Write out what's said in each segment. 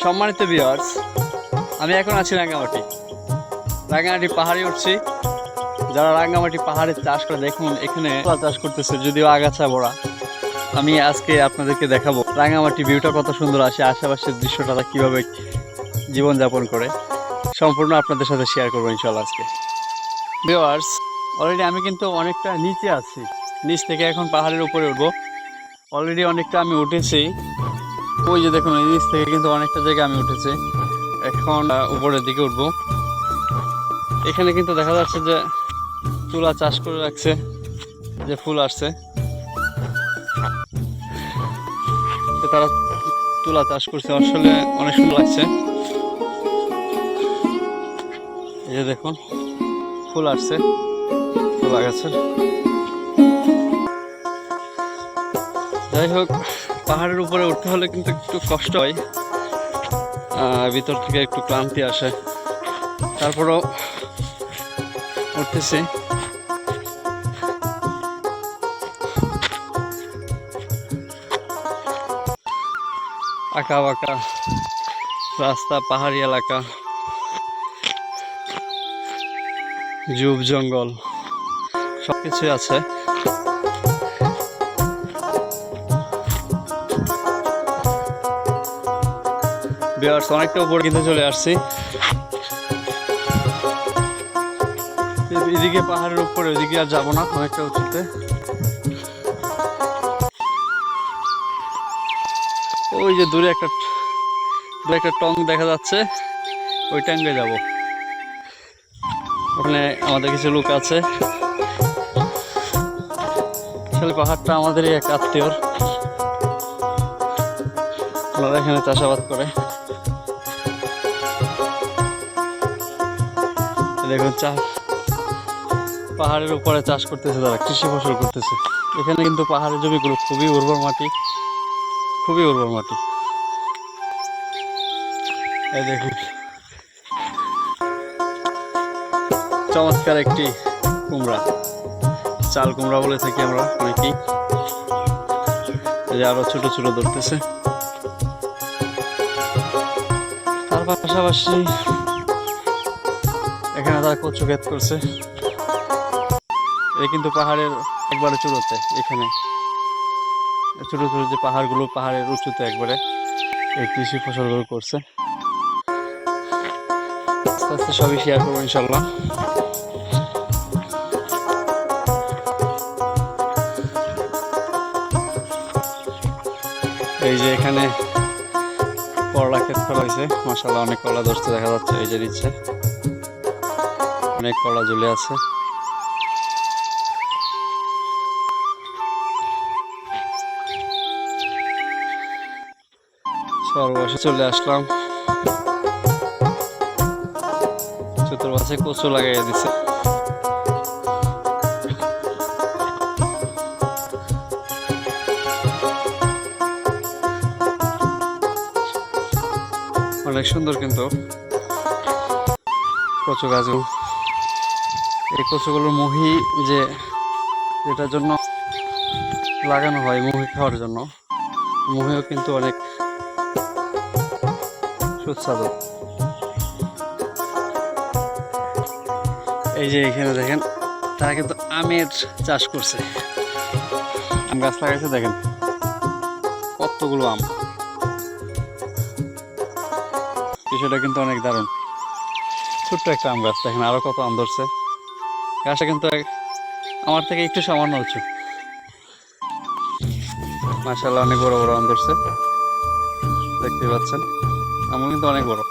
সম্মানিত ভিউয়ার্স, আমি এখন আছি রাঙ্গামাটি পাহাড়ে উঠছি। যারা রাঙ্গামাটি পাহাড়ে চাষ করে দেখুন, এখানে চাষ করতেছে, যদিও আগাছা ভরা। আমি আজকে আপনাদেরকে দেখাবো রাঙ্গামাটি ভিউটা কত সুন্দর আসে, আশেপাশের দৃশ্যটা কিভাবে জীবনযাপন করে, সম্পূর্ণ আপনাদের সাথে শেয়ার করবো ইনশাল্লাহ আজকে। ভিউয়ার্স, অলরেডি আমি কিন্তু অনেকটা নিচে আছি, নিচ থেকে এখন পাহাড়ের উপরে উঠবো। অলরেডি অনেকটা আমি উঠেছি, ওই যে দেখুন নিচ থেকে কিন্তু অনেকটা জায়গা আমি উঠেছি। এখন উপরের দিকে উঠবো। এখানে কিন্তু দেখা যাচ্ছে যে তুলা চাষ করে রাখছে, যে ফুল আসছে, তারা তুলা চাষ করছে, আসলে অনেক সুন্দর লাগছে। এই যে দেখুন ফুল আসছে তুলা গাছে। যাই হোক, পাহাড়ের উপরে উঠতে হলে কিন্তু একটু কষ্ট হয়, ভিতর থেকে একটু ক্লান্তি আসে, তারপরেও উঠতেছি। আঁকা বাঁকা রাস্তা, পাহাড়ি এলাকা, ঝোপ জঙ্গল সবকিছুই আছে। ভিউয়ার্স, অনেকটা উপর কিন্তু চলে আসছি। এদিকে পাহাড়ের উপরে, ওইদিকে আর যাবো না, অনেকটা উঁচুতে। ওই যে দূরে একটা টং দেখা যাচ্ছে, ওই ট্যাঙ্গে যাব। ওখানে আমাদের কিছু লোক আছে। আসলে পাহাড়টা আমাদেরই এক আত্মীয়র, ওনারা এখানে চাষাবাদ করে। দেখুন পাহাড়ের উপরে চাষ করতেছে, তারা কৃষি ফসল করতেছে। এখানে কিন্তু পাহাড়ের জমিগুলো খুবই উর্বর মাটি, খুবই উর্বর মাটি। এই দেখুন চমৎকার একটি কুমড়া, চাল কুমড়া বলে থাকি আমরা অনেকেই। এই যে আরো ছোট ছোট ধরতেছে। তার পাশাপাশি এখানে তারা কচু ক্ষেত করছে। এই কিন্তু পাহাড়ের একবারে চূড়োতে, এখানে ছোট ছোট যে পাহাড়গুলো, পাহাড়ের উঁচুতে একবারে এই কৃষি ফসলগুলো করছে। আস্তে আস্তে সবই শেয়ার করবো ইনশাল্লাহ। এই যে এখানে করলা ক্ষেত করা হয়েছে, মাশাআল্লাহ অনেক কলা ধরতে দেখা যাচ্ছে। এই যে নিচ্ছে অনেক কলা ঝুলে আছে। সর্বশেষে চলে আসলাম, চতুর্পাশে কচু লাগাইয়া দিছে। অনেক সুন্দর কিন্তু কচু গাছ। এই কচুগুলোর মুহি, যেটার জন্য লাগানো হয় মুহি খাওয়ার জন্য, মুহিও কিন্তু অনেক সুস্বাদু। এই যে এখানে দেখেন তারা কিন্তু আমের চাষ করছে, আম গাছ লাগাইছে। দেখেন কতগুলো আম, বিষয়টা কিন্তু অনেক দারুণ। ছোট্ট একটা আম গাছ, দেখেন আরো কত আম ধরছে। গাছটা কিন্তু আমার থেকে একটু সামান্য উঁচু। মাশাআল্লাহ অনেক বড় বড় আম ধরছে, দেখতে পাচ্ছেন। আমও কিন্তু অনেক বড়।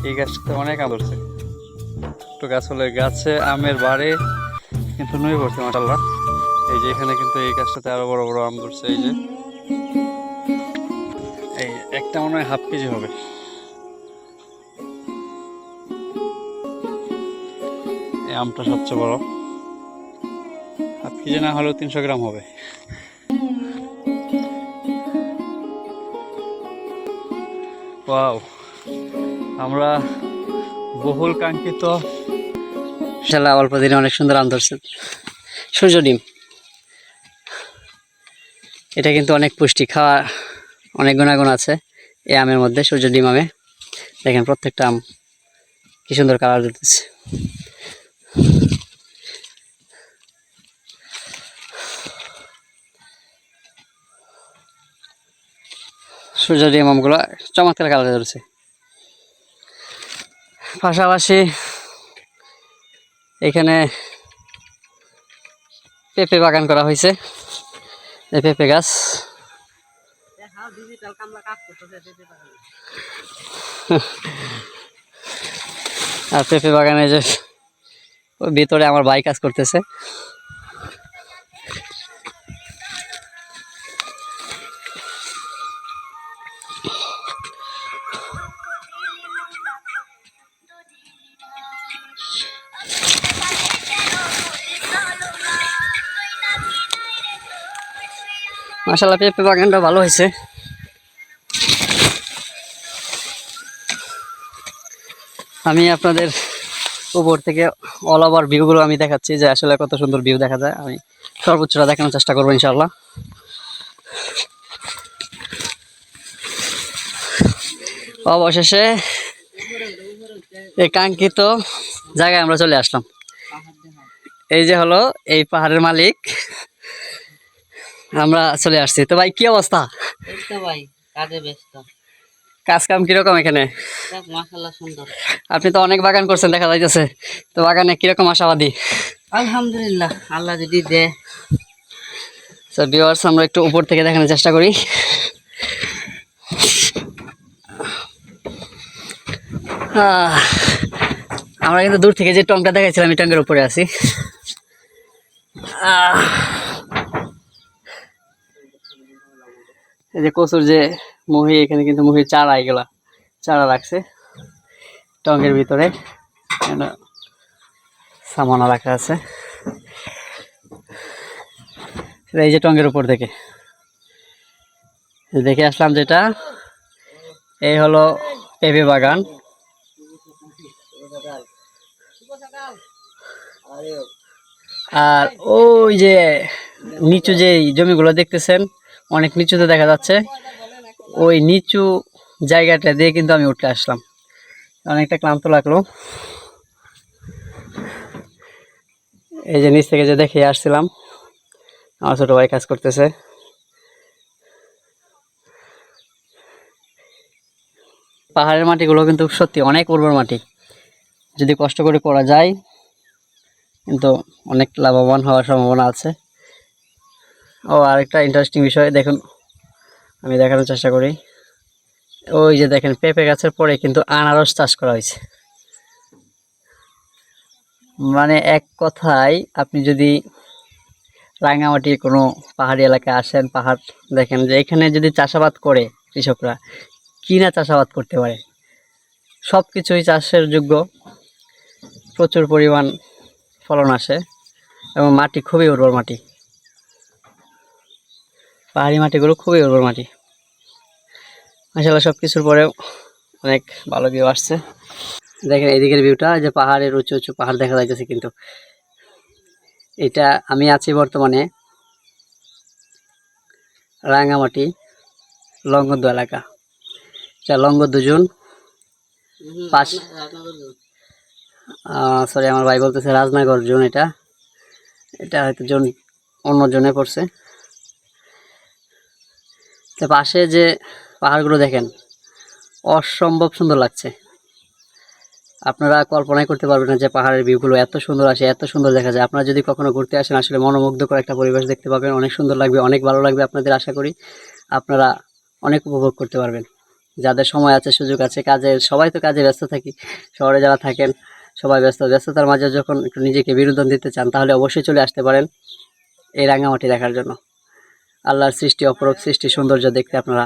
এই গাছটাতে অনেক আম ধরছে। ছোট্ট গাছ হলে গাছে আমের বাড়ে কিন্তু নুয়ে পড়ছে মাশাআল্লাহ। এই যে এখানে কিন্তু এই গাছটাতে আরো বড় বড় আম ধরছে। এই যে এই একটা মনে হয় 1/2 কেজি হবে। এই আমটা সবচেয়ে বড়, 1/2 কেজি না হলেও 300 গ্রাম হবে। ওয়াও, আমরা বহুল কাঙ্ক্ষিত ইনশাআল্লাহ অল্প দিনে অনেক সুন্দর আম ধরছে। সূর্য ডিম এটা কিন্তু অনেক পুষ্টি, খাওয়া অনেক গুণাগুণ আছে এই আমের মধ্যে, সূর্য ডিম আমে। দেখেন প্রত্যেকটা আম কি সুন্দর কালার দিতেছে। সূর্য ডিম আমগুলো চমৎকার কালার ধরেছে। পাশাপাশি এখানে পেঁপে বাগান করা হয়েছে, এই পেঁপে গাছ। আর পেঁপে বাগানে যে ভিতরে আমার ভাই কাজ করতেছে। মাশাআল্লাহ পেঁপে বাগানটা ভালো হয়েছে। আমি আপনাদের উপর থেকে অল ওভার ভিউগুলো আমি দেখাচ্ছি যে আসলে কত সুন্দর ভিউ দেখা যায়। আমি সর্বোচ্চটা দেখানোর চেষ্টা করবো ইনশাআল্লাহ। অবশেষে এই কাঙ্ক্ষিত জায়গায় আমরা চলে আসলাম। এই যে হলো এই পাহাড়ের মালিক, আমরা চলে আসছি। তো ভাই কি অবস্থা? ভাই কাজে ব্যস্ত। কাজ কাম কিরকম এখানে? মাশাআল্লাহ সুন্দর। আপনি তো অনেক বাগান করছেন দেখা যাইতেছে, তো বাগানে কিরকম আশাবাদী? আলহামদুলিল্লাহ, আল্লাহ যদি দেয়। তো ভিউয়ার্স আমরা একটু উপর থেকে দেখানোর চেষ্টা করি। আমরা কিন্তু দূর থেকে যে টংটা দেখাইছিলাম এই টঙ্গের উপরে আছি। এই যে কচুর যে মহি, এখানে কিন্তু মহির চারা, এগুলা চারা রাখছে টঙ্গের ভিতরে, সামানা রাখা আছে। এই যে টঙ্গের উপর থেকে দেখে আসলাম যেটা, এই হলো পেঁপে বাগান। আর ওই যে নিচু যে জমিগুলো দেখতেছেন অনেক নিচুতে দেখা যাচ্ছে, ওই নিচু জায়গাটা দিয়ে কিন্তু আমি উঠে আসলাম, অনেকটা ক্লান্ত লাগলো। এই যে নিচ থেকে যে দেখে আসছিলাম, আমার ছোট ভাই কাজ করতেছে। পাহাড়ের মাটিগুলো কিন্তু সত্যি অনেক উর্বর মাটি, যদি কষ্ট করে করা যায় কিন্তু অনেক লাভবান হওয়ার সম্ভাবনা আছে। ও আরেকটা ইন্টারেস্টিং বিষয় দেখুন, আমি দেখানোর চেষ্টা করি। ওই যে দেখেন পেঁপে গাছের পরে কিন্তু আনারস চাষ করা হয়েছে। মানে এক কথায় আপনি যদি রাঙামাটির কোনো পাহাড়ি এলাকায় আসেন, পাহাড় দেখেন যে এখানে যদি চাষাবাদ করে কৃষকরা, কি না চাষাবাদ করতে পারে, সব কিছুই চাষের যোগ্য, প্রচুর পরিমাণ ফলন আসে এবং মাটি খুবই উর্বর মাটি। পাহাড়ি মাটিগুলো খুবই উর্বর মাটি। মাশাআল্লাহ সব কিছুর পরেও অনেক ভালো ভিউ আসছে। দেখেন এইদিকের ভিউটা, যে পাহাড়ের উঁচু উঁচু পাহাড় দেখা যাইতেছে। কিন্তু এটা আমি আছি বর্তমানে রাঙামাটি লঙ্গদু এলাকা, এটা লঙ্গদু জোন পাশ, সরি আমার ভাই বলতেছে রাজনগর জোন, এটা এটা হয়তো জোন অন্য জোনে পড়ছে। তো পাশে যে পাহাড়গুলো দেখেন অসম্ভব সুন্দর লাগছে, আপনারা কল্পনাই করতে পারবেন না যে পাহাড়ের ভিউগুলো এত সুন্দর আসে, এত সুন্দর দেখা যায়। আপনারা যদি কখনো ঘুরতে আসেন আসলে মনোমুগ্ধকর একটা পরিবেশ দেখতে পাবেন, অনেক সুন্দর লাগবে, অনেক ভালো লাগবে আপনাদের। আশা করি আপনারা অনেক উপভোগ করতে পারবেন। যাদের সময় আছে, সুযোগ আছে, কাজের সবাই তো কাজে ব্যস্ত থাকি, শহরে যারা থাকেন সবাই ব্যস্ততার মাঝে যখন একটু নিজেকে বিনোদন দিতে চান তাহলে অবশ্যই চলে আসতে পারেন এই রাঙামাটি দেখার জন্য। আল্লাহর সৃষ্টি, অপরূপ সৃষ্টি, সৌন্দর্য দেখতে আপনারা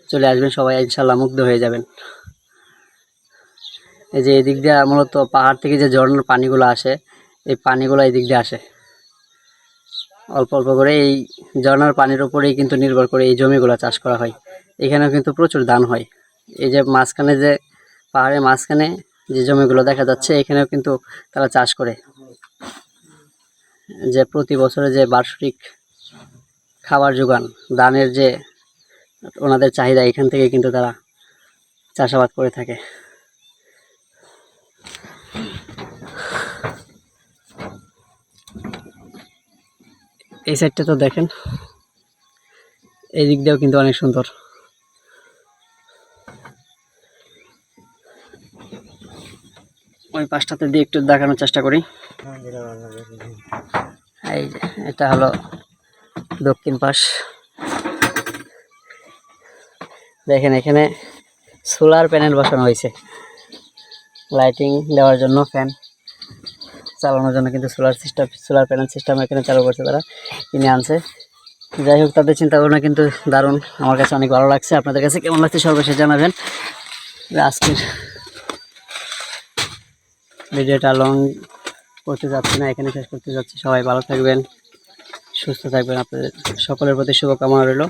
চলে আসবেন, সবাই ইনশাল্লাহ মুগ্ধ হয়ে যাবেন। এই যে এই দিক দিয়ে মূলত পাহাড় থেকে যে ঝর্ণার পানিগুলো আসে, এই পানিগুলো এই দিক দিয়ে আসে অল্প অল্প করে। এই ঝর্ণার পানির উপরেই কিন্তু নির্ভর করে এই জমিগুলো চাষ করা হয়। এখানেও কিন্তু প্রচুর ধান হয়। এই যে মাঝখানে যে পাহাড়ের মাঝখানে যে জমিগুলো দেখা যাচ্ছে, এখানেও কিন্তু তারা চাষ করে, যে প্রতি বছরে যে বার্ষিক খাবার যোগান, ধানের যে ওনাদের চাহিদা, এখান থেকে কিন্তু তারা চাষাবাদ করে থাকে। এই সাইডটা তো দেখেন, এই দিক দিয়েও কিন্তু অনেক সুন্দর। ওই পাশটাতে দিয়ে একটু দেখানোর চেষ্টা করি। এই যে এটা হলো দক্ষিণ পাশ। দেখেন এখানে সোলার প্যানেল বসানো হয়েছে লাইটিং দেওয়ার জন্য, ফ্যান চালানোর জন্য কিন্তু সোলার প্যানেল সিস্টেম এখানে চালু করছে, তারা কিনে আনছে। যাই হোক, তাদের চিন্তা ভাবনা কিন্তু দারুণ, আমার কাছে অনেক ভালো লাগছে। আপনাদের কাছে কেমন লাগছে সর্বশেষ জানাবেন। আজকের ভিডিওটা লং করতে যাচ্ছি না, এখানে শেষ করতে যাচ্ছি। সবাই ভালো থাকবেন, সুস্থ থাকবেন, আপনাদের সকলের প্রতি শুভকামনা রইল।